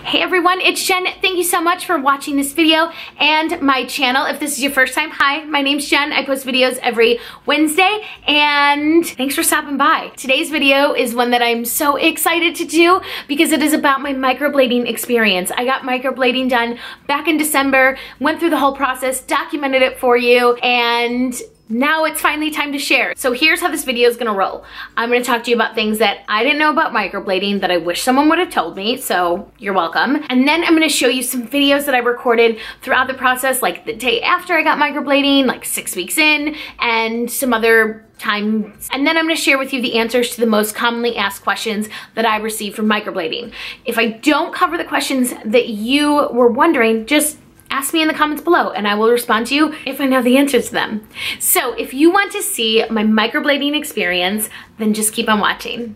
Hey everyone, it's Jen. Thank you so much for watching this video and my channel. If this is your first time, hi, my name's Jen. I post videos every Wednesday and thanks for stopping by. Today's video is one that I'm so excited to do because it is about my microblading experience. I got microblading done back in December, went through the whole process, documented it for you, and now it's finally time to share. So here's how this video is gonna roll. I'm gonna talk to you about things that I didn't know about microblading that I wish someone would have told me, so you're welcome. And then I'm gonna show you some videos that I recorded throughout the process, like the day after I got microblading, like 6 weeks in, and some other times. And then I'm gonna share with you the answers to the most commonly asked questions that I received from microblading. If I don't cover the questions that you were wondering, just ask me in the comments below and I will respond to you if I know the answers to them. So if you want to see my microblading experience, then just keep on watching.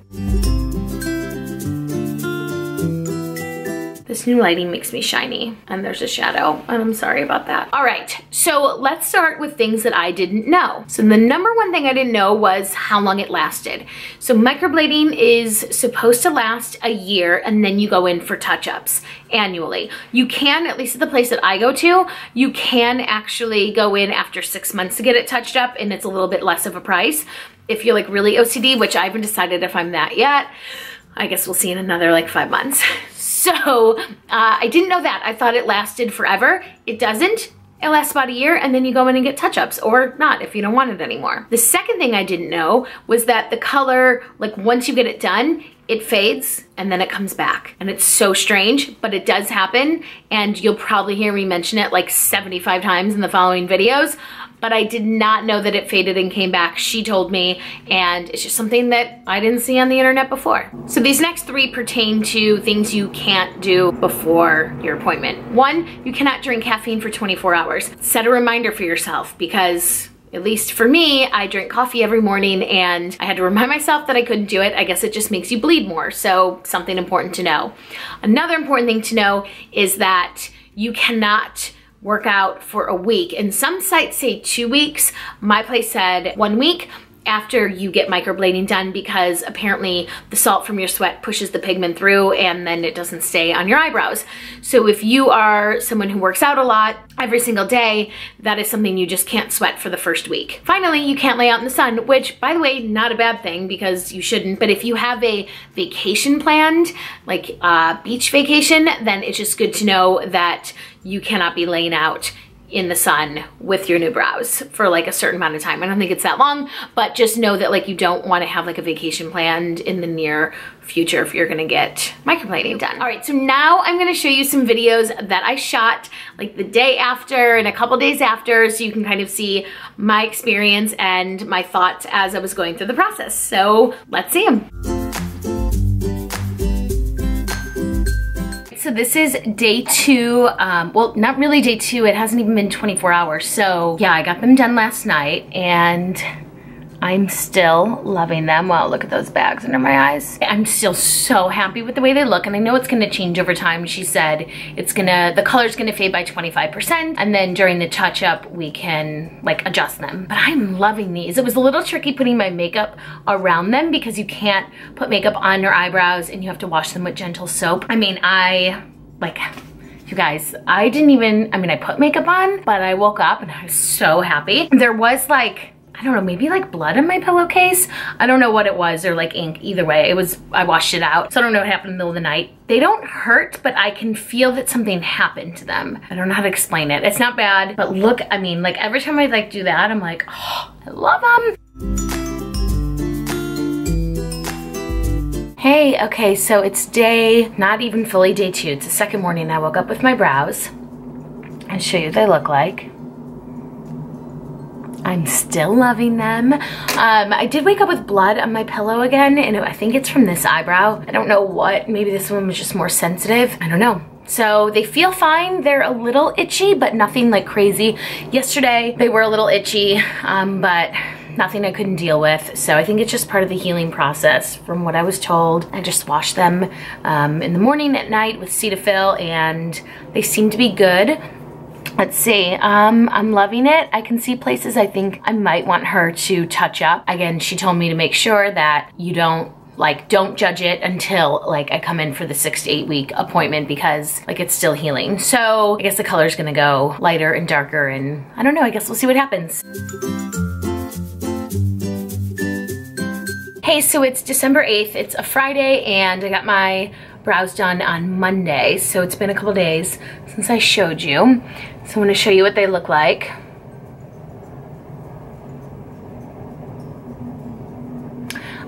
This new lighting makes me shiny and there's a shadow and I'm sorry about that. All right, so let's start with things that I didn't know. So the number one thing I didn't know was how long it lasted. So microblading is supposed to last a year and then you go in for touch-ups annually. You can, at least at the place that I go to, you can actually go in after 6 months to get it touched up and it's a little bit less of a price. If you're like really OCD, which I haven't decided if I'm that yet, I guess we'll see in another like 5 months. So I didn't know that. I thought it lasted forever. It doesn't. It lasts about a year and then you go in and get touch-ups or not if you don't want it anymore. The second thing I didn't know was that the color, like once you get it done, it fades and then it comes back. And it's so strange, but it does happen. And you'll probably hear me mention it like 75 times in the following videos. But I did not know that it faded and came back. She told me, and it's just something that I didn't see on the internet before. So these next three pertain to things you can't do before your appointment. One, you cannot drink caffeine for 24 hours. Set a reminder for yourself because, at least for me, I drink coffee every morning and I had to remind myself that I couldn't do it. I guess it just makes you bleed more, so something important to know. Another important thing to know is that you cannot work out for a week. And some sites say 2 weeks. My place said 1 week after you get microblading done because apparently the salt from your sweat pushes the pigment through and then it doesn't stay on your eyebrows. So if you are someone who works out a lot every single day, that is something you just can't sweat for the first week. Finally, you can't lay out in the sun, which by the way, not a bad thing because you shouldn't, but if you have a vacation planned, like a beach vacation, then it's just good to know that you cannot be laying out in the sun with your new brows for like a certain amount of time. I don't think it's that long, but just know that like you don't want to have like a vacation planned in the near future if you're gonna get microblading done. All right, so now I'm gonna show you some videos that I shot like the day after and a couple days after so you can kind of see my experience and my thoughts as I was going through the process. So let's see them. So this is day 2, well, not really day 2, it hasn't even been 24 hours. So yeah, I got them done last night and I'm still loving them. Wow, look at those bags under my eyes. I'm still so happy with the way they look and I know it's gonna change over time. She said the color's gonna fade by 25% and then during the touch-up we can like adjust them. But I'm loving these. It was a little tricky putting my makeup around them because you can't put makeup on your eyebrows and you have to wash them with gentle soap. I mean, you guys, I put makeup on, but I woke up and I was so happy. There was like, I don't know, maybe like blood in my pillowcase. I don't know what it was, or like ink. Either way, I washed it out. So I don't know what happened in the middle of the night. They don't hurt, but I can feel that something happened to them. I don't know how to explain it. It's not bad, but look, I mean, like every time I like do that, I'm like, oh, I love them. Hey, okay, so it's not even fully day 2. It's the second morning. I woke up with my brows. I'll show you what they look like. I'm still loving them. I did wake up with blood on my pillow again, and I think it's from this eyebrow. I don't know what, maybe this one was just more sensitive. I don't know. So they feel fine. They're a little itchy, but nothing like crazy. Yesterday, they were a little itchy, but nothing I couldn't deal with. So I think it's just part of the healing process from what I was told. I just washed them in the morning, at night with Cetaphil, and they seem to be good. Let's see, I'm loving it. I can see places I think I might want her to touch up. Again, she told me to make sure that you don't like, don't judge it until like I come in for the 6 to 8 week appointment because like it's still healing. So I guess the color's gonna go lighter and darker, and I don't know, I guess we'll see what happens. Hey, so it's December 8th, it's a Friday, and I got my brows done on Monday. So it's been a couple days since I showed you. So I wanna show you what they look like.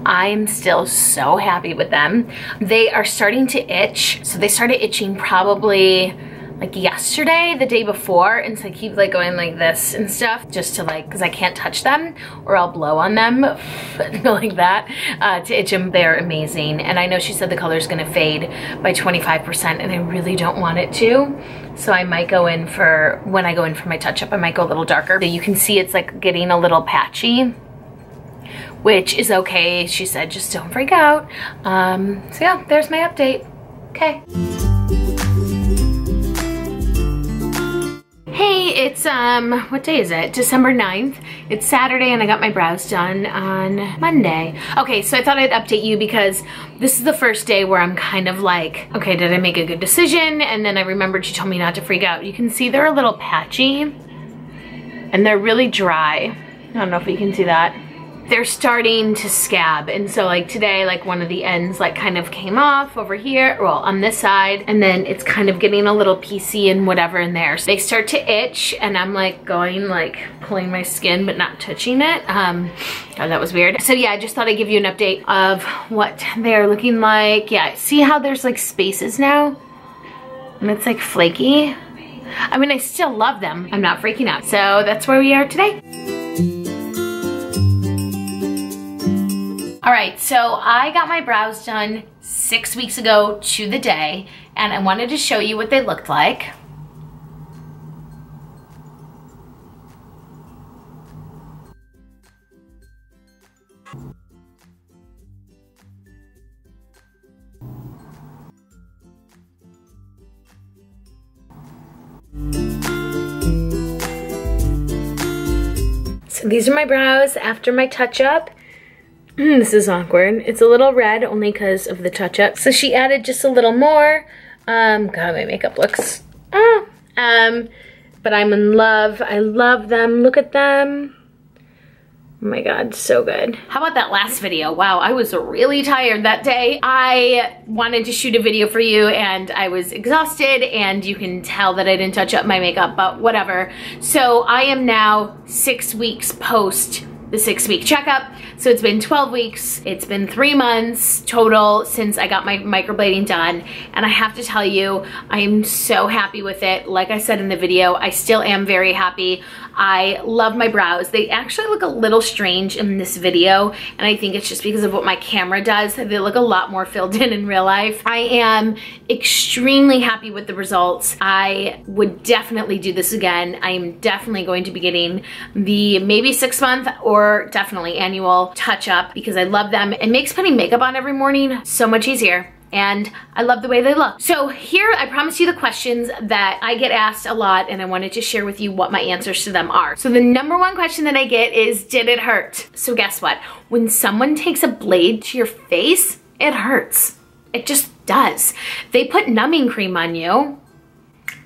I'm still so happy with them. They are starting to itch. So they started itching probably like yesterday, the day before. And so I keep like going like this and stuff just to like, cause I can't touch them or I'll blow on them like that to itch them. They're amazing. And I know she said the color's gonna fade by 25% and I really don't want it to. So I might go in for, when I go in for my touch up, I might go a little darker. So you can see it's like getting a little patchy, which is okay. She said, just don't freak out. So yeah, there's my update. Okay. Hey, it's, what day is it? December 9th. It's Saturday and I got my brows done on Monday. Okay, so I thought I'd update you because this is the first day where I'm kind of like, okay, did I make a good decision? And then I remembered she told me not to freak out. You can see they're a little patchy and they're really dry. I don't know if you can see that. They're starting to scab, and so like today, like one of the ends like kind of came off over here, well on this side, and then it's kind of getting a little piecey and whatever in there. So they start to itch and I'm like going like pulling my skin but not touching it. Oh, that was weird. So yeah, I just thought I'd give you an update of what they're looking like. Yeah, see how there's like spaces now? And it's like flaky. I mean, I still love them. I'm not freaking out. So that's where we are today. All right, so I got my brows done 6 weeks ago to the day, and I wanted to show you what they looked like. So these are my brows after my touch-up. This is awkward. It's a little red only because of the touch-up. So she added just a little more. God, my makeup looks, but I'm in love. I love them. Look at them. Oh my God, so good. How about that last video? Wow, I was really tired that day. I wanted to shoot a video for you and I was exhausted, and you can tell that I didn't touch up my makeup, but whatever. So I am now 6 weeks post the 6 week checkup. So it's been 12 weeks. It's been 3 months total since I got my microblading done. And I have to tell you, I am so happy with it. Like I said in the video, I still am very happy. I love my brows. They actually look a little strange in this video, and I think it's just because of what my camera does. They look a lot more filled in real life. I am extremely happy with the results. I would definitely do this again. I am definitely going to be getting the maybe 6 month or definitely annual touch up because I love them. It makes putting makeup on every morning so much easier. And I love the way they look. So here, I promised you the questions that I get asked a lot, and I wanted to share with you what my answers to them are. So the number one question that I get is, did it hurt? So guess what? When someone takes a blade to your face, it hurts. It just does. They put numbing cream on you.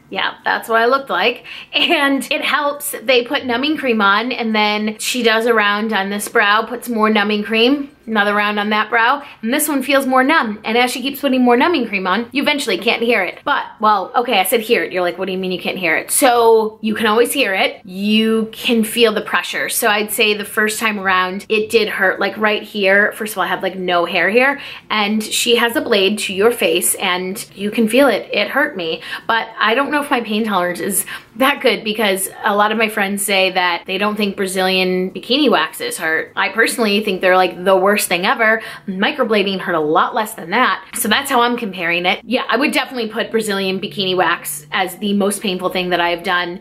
Yeah, that's what I looked like. And it helps. They put numbing cream on, and then she does a round on this brow, puts more numbing cream, another round on that brow, and this one feels more numb. And as she keeps putting more numbing cream on, you eventually can't hear it. But, well, okay, I said hear it. You're like, what do you mean you can't hear it? So you can always hear it. You can feel the pressure. So I'd say the first time around, it did hurt. Like right here, first of all, I have like no hair here, and she has a blade to your face and you can feel it. It hurt me. But I don't know if my pain tolerance is that good, because a lot of my friends say that they don't think Brazilian bikini waxes hurt. I personally think they're like the worst thing ever. Microblading hurt a lot less than that. So that's how I'm comparing it. Yeah, I would definitely put Brazilian bikini wax as the most painful thing that I've done.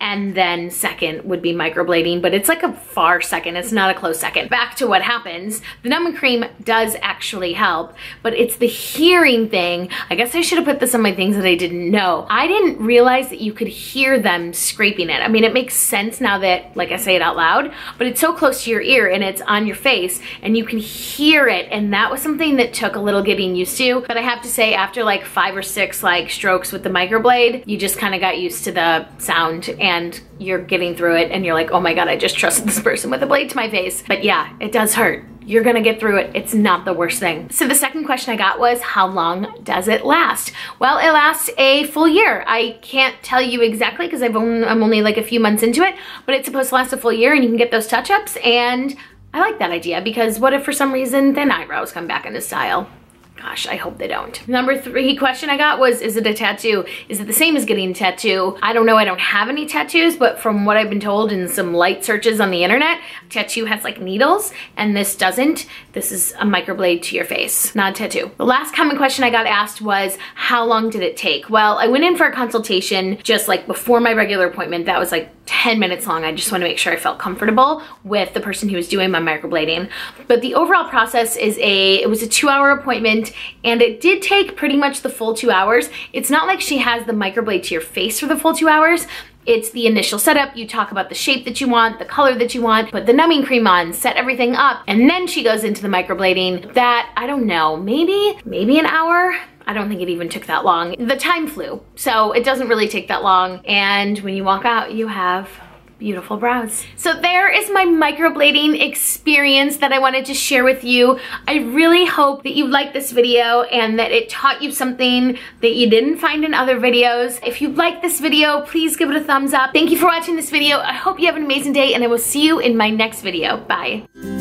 and then second would be microblading, but it's like a far second. It's not a close second. Back to what happens. The numbing cream does actually help, but it's the hearing thing. I guess I should have put this on my things that I didn't know. I didn't realize that you could hear them scraping it. I mean, it makes sense now that, like, I say it out loud, but it's so close to your ear and it's on your face and you can hear it, and that was something that took a little getting used to. But I have to say, after like 5 or 6 like strokes with the microblade, you just kind of got used to the sound and you're getting through it and you're like, oh my God, I just trusted this person with a blade to my face. But yeah, it does hurt. You're gonna get through it. It's not the worst thing. So the second question I got was, how long does it last? Well, it lasts a full year. I can't tell you exactly because I'm only like a few months into it, but it's supposed to last a full year and you can get those touch-ups, and I like that idea because what if for some reason then eyebrows come back into style? Gosh, I hope they don't. Number 3 question I got was, is it a tattoo? Is it the same as getting a tattoo? I don't know, I don't have any tattoos, but from what I've been told in some light searches on the internet, tattoo has like needles and this doesn't. This is a microblade to your face, not a tattoo. The last common question I got asked was, how long did it take? Well, I went in for a consultation just like before my regular appointment. That was like 10 minutes long. I just want to make sure I felt comfortable with the person who was doing my microblading. But the overall process is it was a 2-hour appointment, and it did take pretty much the full 2 hours. It's not like she has the microblade to your face for the full 2 hours. It's the initial setup. You talk about the shape that you want, the color that you want, put the numbing cream on, set everything up, and then she goes into the microblading. That, I don't know, maybe an hour? I don't think it even took that long. The time flew, so it doesn't really take that long. And when you walk out, you have beautiful brows. So there is my microblading experience that I wanted to share with you. I really hope that you liked this video and that it taught you something that you didn't find in other videos. If you like this video, please give it a thumbs up. Thank you for watching this video. I hope you have an amazing day, and I will see you in my next video. Bye.